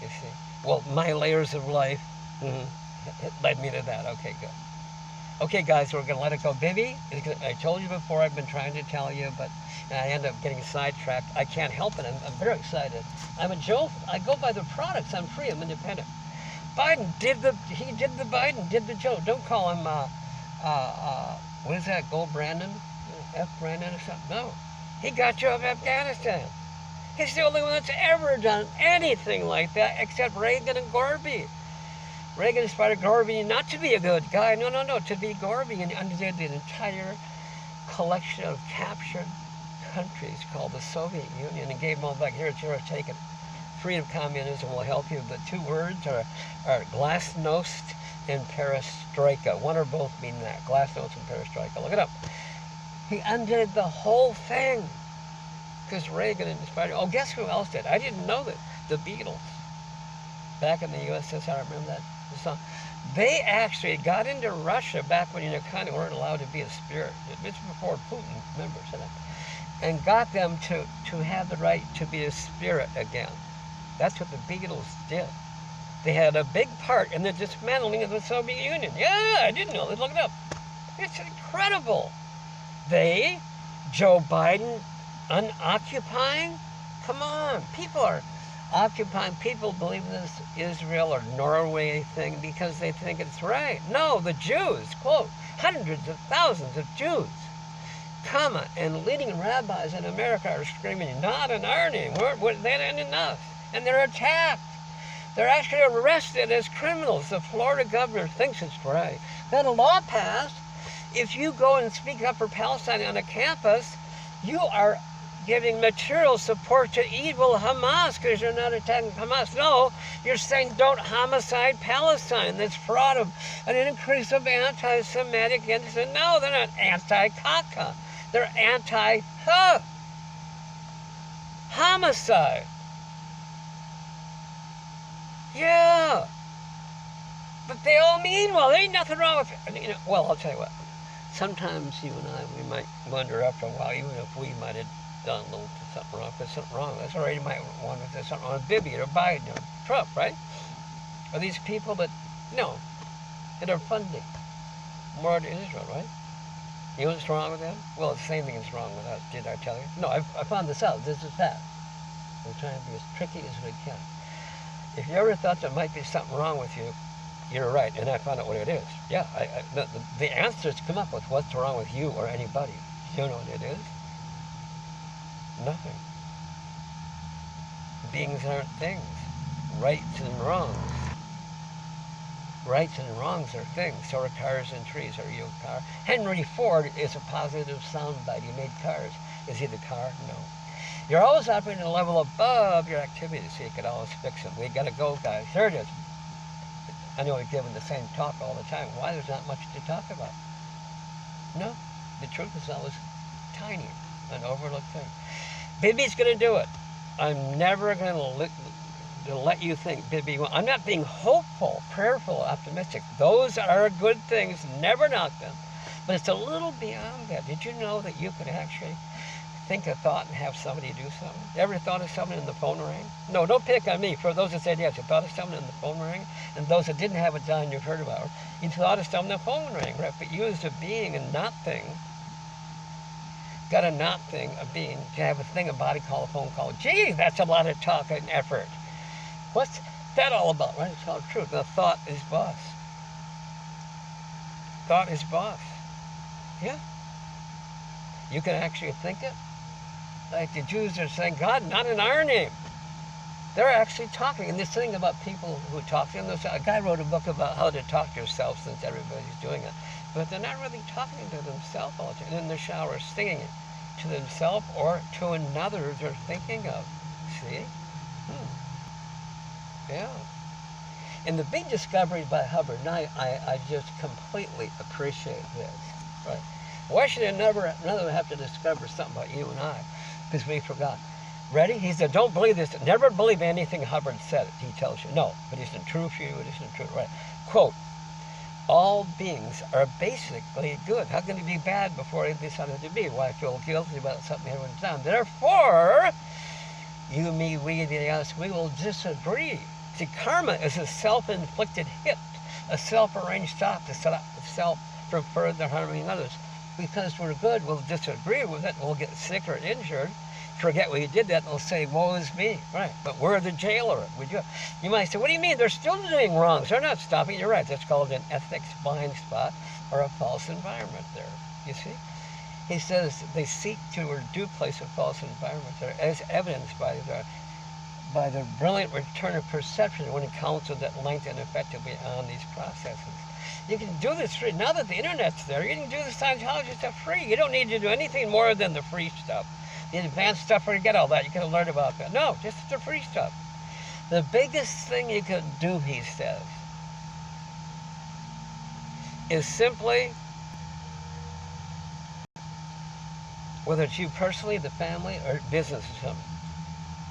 You see? Well, my layers of life, it led me to that. Okay, good. Okay, guys, we're going to let it go. Bibby, I told you before, I've been trying to tell you, but I end up getting sidetracked. I can't help it. I'm very excited. I'm a Joe. I go by the products. I'm free. I'm independent. Biden did the Joe. Don't call him, what is that, Gold Brandon? F. Brandon or something? No. He got you out of Afghanistan. He's the only one that's ever done anything like that except Reagan and Gorby. Reagan inspired Gorby not to be a good guy. No, to be Gorby and undid the entire collection of captured countries called the Soviet Union and gave them all back. Here, it's yours, take it. Freedom, communism will help you. The two words are glasnost and perestroika. One or both mean that. Glasnost and perestroika. Look it up. He undid the whole thing because Reagan inspired. Oh, guess who else did? I didn't know that. The Beatles. Back in the USSR, remember that song? They actually got into Russia back when you kind of weren't allowed to be a spirit. It's before Putin, remember, said that. And got them to have the right to be a spirit again. That's what the Beatles did. They had a big part in the dismantling of the Soviet Union. Yeah, I didn't know. Look it up. It's incredible. They, Joe Biden, unoccupying? Come on, people are occupying. People believe in this Israel or Norway thing because they think it's right. No, the Jews, quote, hundreds of thousands of Jews, comma, and leading rabbis in America are screaming, not in our name, that ain't enough. And they're attacked. They're actually arrested as criminals. The Florida governor thinks it's right. Then a law passed. If you go and speak up for Palestine on a campus, you are giving material support to evil Hamas because you're not attacking Hamas. No, you're saying don't homicide Palestine. That's fraud of an increase of anti-Semitic incident. No, they're not anti-Kaka. They're anti-homicide. Yeah. But they all mean well. There ain't nothing wrong with it. Well, I'll tell you what. Sometimes you and I, we might wonder after a while, even if we might have done a little something wrong, if there's something wrong. That's all right. You might wonder if there's something wrong with Bibi or Biden or Trump, right? Are these people that are funding more to Israel, right? You know what's wrong with them? Well, it's the same thing that's wrong with us. Did I tell you? No, I found this out. This is fact. We're trying to be as tricky as we can. If you ever thought there might be something wrong with you, you're right, and I found out what it is. Yeah, the answers come up with what's wrong with you or anybody. You know what it is? Nothing. Beings aren't things. Rights and wrongs. Rights and wrongs are things. So are cars and trees. Are you a car? Henry Ford is a positive soundbite. He made cars. Is he the car? No. You're always operating at a level above your activities, so you can always fix them. We gotta go, guys. There it is. I know we're giving the same talk all the time. Why? There's not much to talk about. No, the truth is always tiny, an overlooked thing. Bibi's going to do it. I'm never going to let you think Bibi. I'm not being hopeful, prayerful, optimistic. Those are good things. Never knock them. But it's a little beyond that. Did you know that you could actually think a thought and have somebody do something? Ever thought of something and the phone rang? No, don't pick on me. For those that said yes, you thought of something and the phone rang, and those that didn't have it done, you've heard about it. You thought of something and the phone rang, right? But you as a being and not thing, got a not thing, a being, to have a thing, a body call, a phone call. Gee, that's a lot of talk and effort. What's that all about, right? It's all true. The thought is boss. Thought is boss. Yeah. You can actually think it. Like the Jews are saying, God, not in our name. They're actually talking. And this thing about people who talk to them, a guy wrote a book about how to talk to yourself since everybody's doing it. But they're not really talking to themselves all the time. In the shower, singing it to themselves or to another they're thinking of. See? Yeah. And the big discovery by Hubbard, and I just completely appreciate this. Right? Why should I never have to discover something about you and I? Because we forgot. Ready? He said, don't believe this. Never believe anything Hubbard said. He tells you, no, but it isn't true for you. It isn't true. Right? Quote, all beings are basically good. How can they be bad before they decided to be? Why feel guilty about something everyone's done? Therefore, you, me, we, the us, we will disagree. See, karma is a self-inflicted hit, a self-arranged stop to set up self from further harming others. Because we're good, we'll disagree with it, we'll get sick or injured, forget we did that, and we'll say, woe is me. Right, but we're the jailer. You might say, what do you mean? They're still doing wrongs. They're not stopping. You're right. That's called an ethics blind spot or a false environment there. You see? He says they seek to or do place a false environment there, as evidenced by the brilliant return of perception when counseled at length and effectively on these processes. You can do this free. Now that the internet's there, you can do the Scientology stuff free. You don't need to do anything more than the free stuff. The advanced stuff, forget all that. You can learn about that. No, just the free stuff. The biggest thing you can do, he says, is simply, whether it's you personally, the family, or business or something,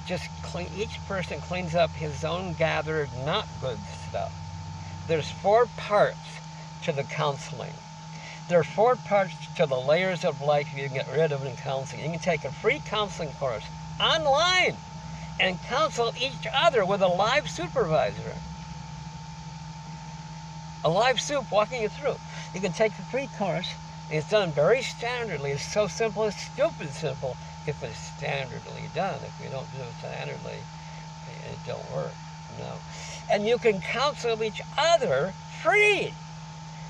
just clean. Each person cleans up his own gathered not good stuff. There's 4 parts to the counseling. There are 4 parts to the layers of life you can get rid of in counseling. You can take a free counseling course online and counsel each other with a live supervisor. A live soup walking you through. You can take the free course, and it's done very standardly. It's so simple, it's stupid simple if it's standardly done. If you don't do it standardly, it don't work. No. And you can counsel each other free.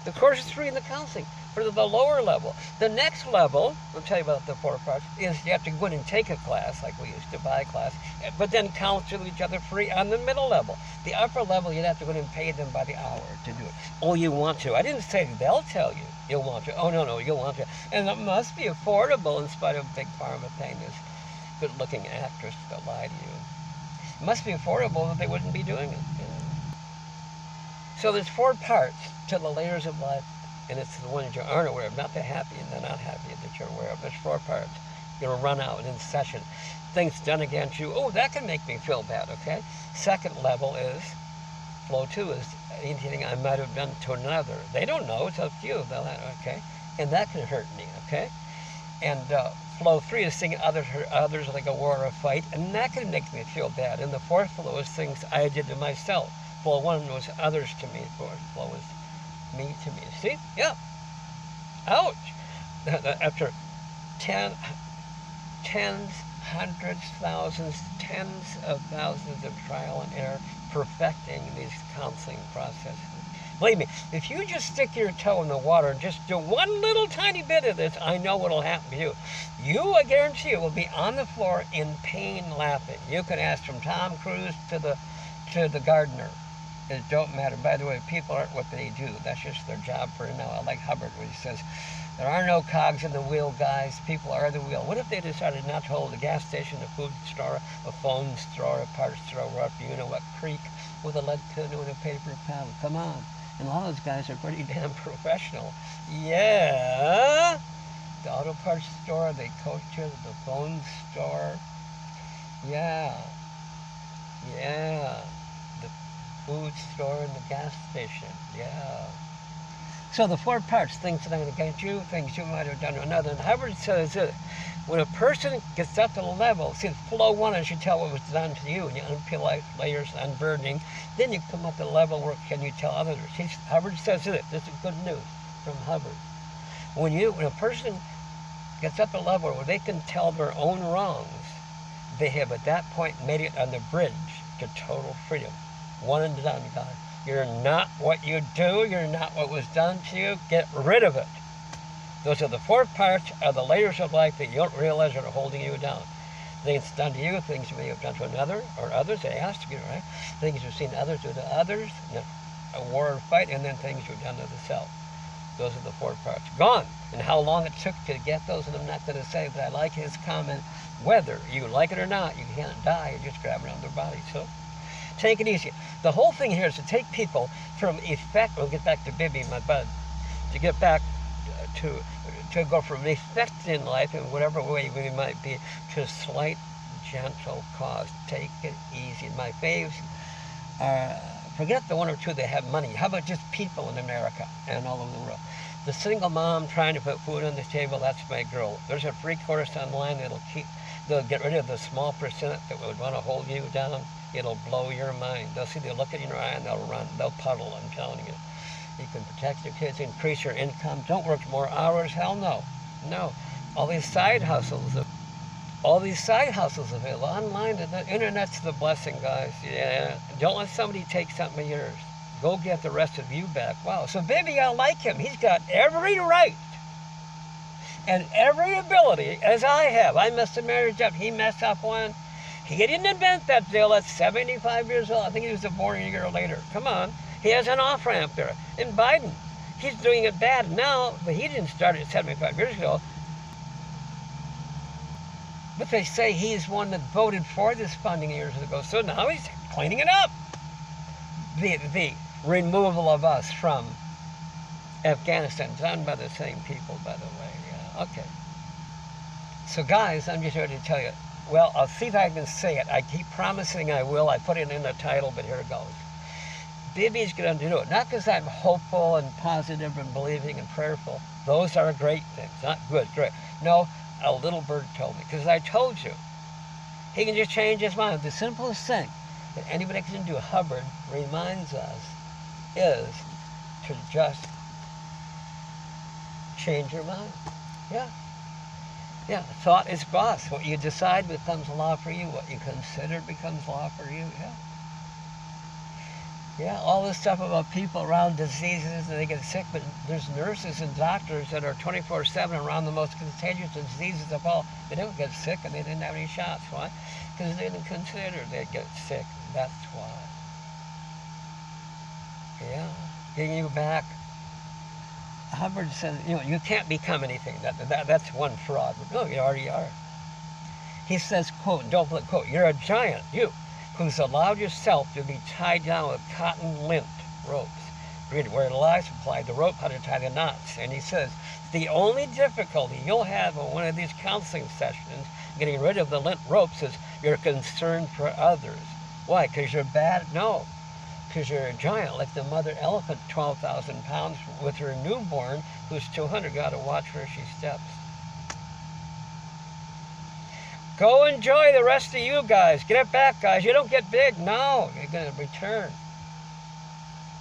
The course is free in the counseling for the lower level. The next level, I'll tell you about the 4 parts, is you have to go in and take a class, like we used to buy a class, but then counsel each other free on the middle level. The upper level, you'd have to go in and pay them by the hour to do it. Oh, you want to. I didn't say they'll tell you you'll want to. Oh, no, you'll want to. And it must be affordable in spite of Big Pharma paying this good-looking actress to lie to you. It must be affordable that they wouldn't be doing it. You know? So there's 4 parts to the layers of life, and it's the ones you aren't aware of, not the happy and the not happy that you're aware of. There's 4 parts. You're going to run out in session. Things done against you. Oh, that can make me feel bad, okay? Second level is, flow 2 is anything I might have done to another. They don't know. It's up to you. They'll have, okay? And that can hurt me, okay? And flow 3 is seeing others hurt others like a war or a fight, and that can make me feel bad. And the 4th flow is things I did to myself. Flow 1 was others to me. 4th flow was me to me. See? Yeah. Ouch. After tens, hundreds, thousands, tens of thousands of trial and error, perfecting these counseling processes. Believe me, if you just stick your toe in the water and just do one little tiny bit of this, I know what will happen to you. You, I guarantee you, will be on the floor in pain laughing. You can ask from Tom Cruise to the gardener. It don't matter. By the way, people aren't what they do. That's just their job for now. I like Hubbard where he says, there are no cogs in the wheel, guys. People are the wheel. What if they decided not to hold a gas station, a food store, a phone store, a parts store, or up you know what creek with a lead canoe and a paper paddle? Come on. And a lot of those guys are pretty damn professional. Yeah. The auto parts store, they coach you, the phone store. Yeah. Yeah. The food store and the gas station. Yeah. So the 4 parts, things that I'm going to get you, things you might have done to another. And Hubbard says that when a person gets up to the level, see, flow 1 is you tell what was done to you, and you unpeel layers, unburdening. Then you come up to the level where can you tell others. Hubbard says this is good news from Hubbard. When a person gets up to a level where they can tell their own wrongs, they have at that point made it on the bridge to total freedom. One and done, guys. You're not what you do. You're not what was done to you. Get rid of it. Those are the 4 parts of the layers of life that you don't realize are holding you down. Things done to you, things you may have done to another or others. They asked you, right? Things you've seen others do to others, a war or fight, and then things you've done to the self. Those are the 4 parts. Gone. And how long it took to get those, and I'm not going to say, but I like his comment. Whether you like it or not, you can't die. You just grab it on their body. So take it easy. The whole thing here is to take people from effect. We'll get back to Bibi, my bud. To get back to go from effect in life in whatever way we might be to slight, gentle cause. Take it easy. My faves are, forget the 1 or 2 that have money. How about just people in America and all over the world? The single mom trying to put food on the table, that's my girl. There's a free course online they'll get rid of the small percent that would want to hold you down. It'll blow your mind. They'll look at you in your eye and they'll run. They'll puddle, I'm telling you. You can protect your kids, increase your income. Don't work more hours. Hell no. No. All these side hustles available online. The internet's the blessing, guys. Yeah. Don't let somebody take something of yours. Go get the rest of you back. Wow. So Bibi, I like him. He's got every right and every ability, as I have. I messed a marriage up. He messed up one. He didn't invent that deal at 75 years old. I think he was born a year later. Come on. He has an off-ramp there. And Biden, he's doing it bad now, but he didn't start it 75 years ago. But they say he's one that voted for this funding years ago. So now he's cleaning it up. The removal of us from Afghanistan, done by the same people, by the way. Yeah, okay. So guys, I'm just ready to tell you. Well, I'll see if I can say it. I keep promising I will. I put it in the title, but here it goes. Bibi's going to do it. Not because I'm hopeful and positive and believing and prayerful. Those are great things. Not good, great. No, a little bird told me. Because I told you, he can just change his mind. The simplest thing that anybody can do, Hubbard reminds us, is to just change your mind. Yeah. Yeah, thought is boss. What you decide becomes law for you. What you consider becomes law for you. Yeah. Yeah, all this stuff about people around diseases and they get sick, but there's nurses and doctors that are 24/7 around the most contagious diseases of all. They don't get sick and they didn't have any shots. Why? Because they didn't consider they'd get sick. That's why. Yeah, getting you back. Hubbard says, you can't become anything. That's one fraud. No, you already are. He says, quote, don't let quote, you're a giant, you, who's allowed yourself to be tied down with cotton lint ropes. Read where it lies, apply the rope, how to tie the knots. And he says, the only difficulty you'll have on one of these counseling sessions, getting rid of the lint ropes, is you're concerned for others. Why? Because you're bad? No. Because you're a giant, like the mother elephant, 12,000 pounds, with her newborn, who's 200. Got to watch where she steps. Go enjoy the rest of you guys. Get it back, guys. You don't get big. No, you're going to return.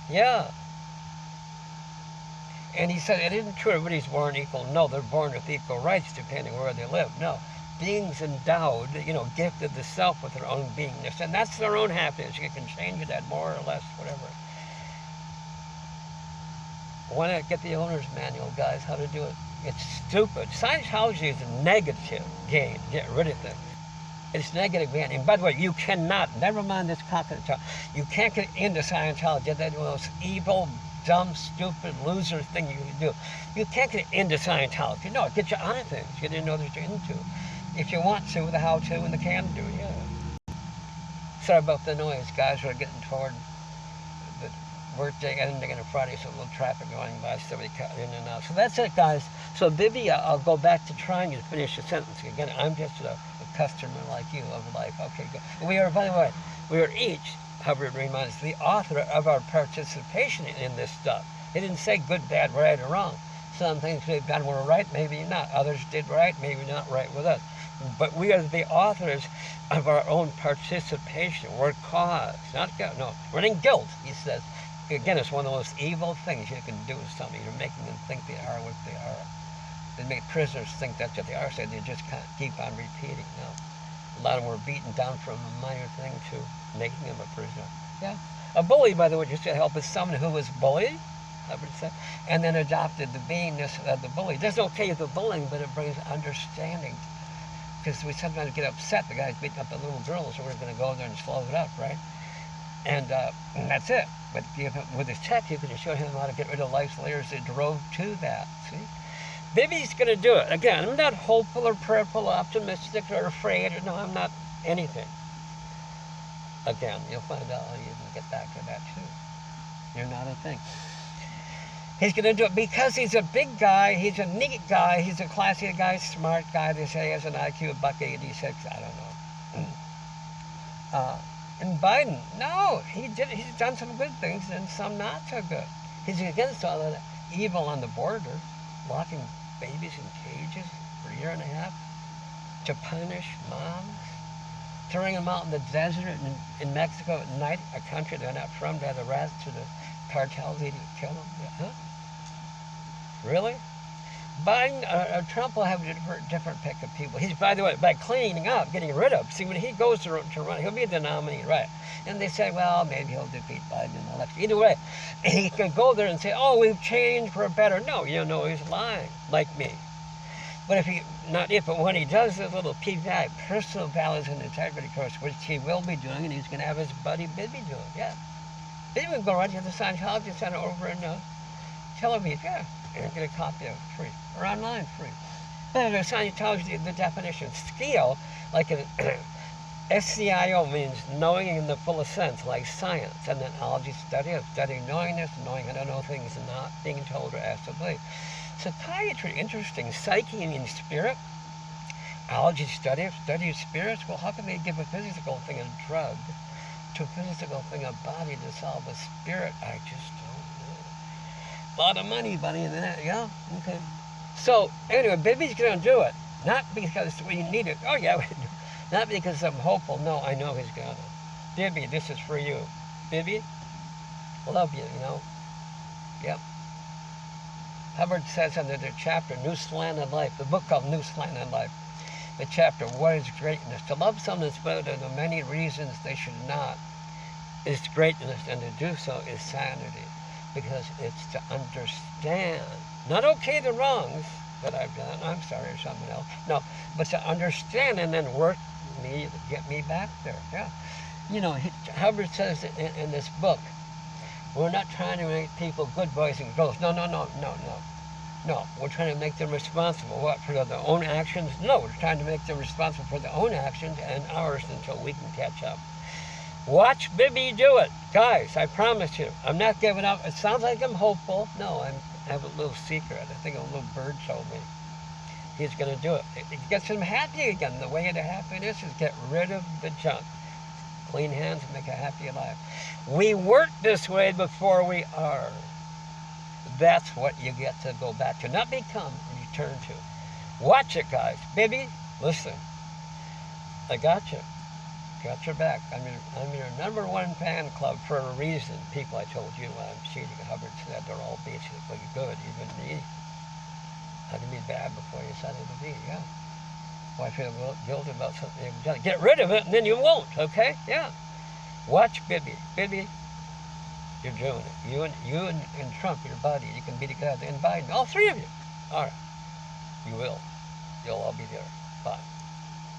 Yeah. And he said, it isn't true everybody's born equal. No, they're born with equal rights depending where they live. No. Beings endowed, gifted the self with their own beingness. And that's their own happiness. You can change that more or less, whatever. Why not get the owner's manual, guys, how to do it? It's stupid. Scientology is a negative game. Get rid of things. It's negative game. And by the way, you cannot, never mind this cockroach, you can't get into Scientology. That's the most evil, dumb, stupid, loser thing you can do. You can't get into Scientology. No, it gets you out of things you didn't know that you're into. If you want to, the how to and the can do, yeah. Sorry about the noise, guys. We're getting toward the workday ending on a Friday, so a little traffic going by, so we cut in and out. So that's it, guys. So Bibi, I'll go back to trying to finish the sentence. Again, I'm just a customer like you of life. Okay, good. We are, by the way, we are each, Hubbard reminds, the author of our participation in this stuff. He didn't say good, bad, right, or wrong. Some things we've done were right, maybe not. Others did right, maybe not right with us. But we are the authors of our own participation. We're cause, not guilt. No, we're in guilt, he says. Again, it's one of the most evil things you can do with somebody. You're making them think they are what they are. They make prisoners think that's what they are, so they just can't keep on repeating. No. A lot of them were beaten down from a minor thing to making them a prisoner. Yeah. A bully, by the way, just to help is someone who was bullied, I would say, and then adopted the beingness of the bully. It doesn't okay the bullying, but it brings understanding. Because we sometimes get upset. The guy's beating up the little girls, so we're going to go there and slow it up, right? And that's it. But with his tech, you can show him how to get rid of life's layers that drove to that. See? Bibi's going to do it. Again, I'm not hopeful or prayerful, optimistic or afraid. No, I'm not anything. Again, you'll find out how you can get back to that too. You're not a thing. He's going to do it because he's a big guy, he's a neat guy, he's a classy guy, smart guy. They say he has an IQ of $186. I don't know. And Biden, no, he's done some good things and some not so good. He's against all of that evil on the border, locking babies in cages for a year and a half to punish moms, throwing them out in the desert in Mexico at night, a country they're not from, to have the rats to the cartels eating to kill them. Huh? Really? Biden, Trump will have a different pick of people. He's, by the way, by cleaning up, getting rid of. See, when he goes to run, he'll be the nominee, right? And they say, well, maybe he'll defeat Biden in the election. Either way, he can go there and say, oh, we've changed for better. No, you know he's lying, like me. But but when he does this little PVI, personal values and integrity course, which he will be doing, and he's going to have his buddy Bibi do it, yeah. Bibi will go right to the Scientology Center over in Tel Aviv, yeah. And get a copy of it free, or online free. But the Scientology, the definition, SCIO, like an SCIO means knowing in the fullest sense, like science, and then ology study of studying knowingness, knowing how to know things and not being told or asked to believe. Psychiatry, interesting. Psyche and spirit, ology study of spirits. Well, how can they give a physical thing a drug to a physical thing a body to solve a spirit? I just don't know. A lot of money, buddy, in that, yeah? Okay. So, anyway, Bibi's going to do it. Not because we need it. Oh, yeah, we do. Not because I'm hopeful. No, I know he's going to. Bibi, this is for you. Bibi, love you, you know? Yep. Hubbard says under the chapter, New Slant in Life, the book called New Slant in Life, the chapter, What is Greatness? To love someone is better than the many reasons they should not is greatness, and to do so is sanity, because it's to understand, not okay the wrongs that I've done, I'm sorry, or someone else, no, but to understand and then work me, get me back there, yeah. You know, Hubbard says in this book, we're not trying to make people good boys and girls. No. No, we're trying to make them responsible. What, for their own actions? No, we're trying to make them responsible for their own actions and ours until we can catch up. Watch Bibi do it. Guys, I promise you, I'm not giving up. It sounds like I'm hopeful. No, I have a little secret. I think a little bird told me. He's going to do it. It gets him happy again. The way to happiness is get rid of the junk. Clean hands and make a happy life. We weren't this way before we are. That's what you get to go back to, not become, return to. Watch it, guys. Bibi, listen. I got you. Got your back. I'm your #1 fan club for a reason. People, I told you when I'm cheating. Hubbard said they're all basically good, even me. How can be bad before you decided to be? Yeah. Well, I feel guilty about something you've done. Get rid of it, and then you won't, okay? Yeah. Watch Bibi. Bibi, you're doing it. You and Trump, your buddy, you can be together. And Biden, all three of you. All right. You will. You'll all be there. Bye.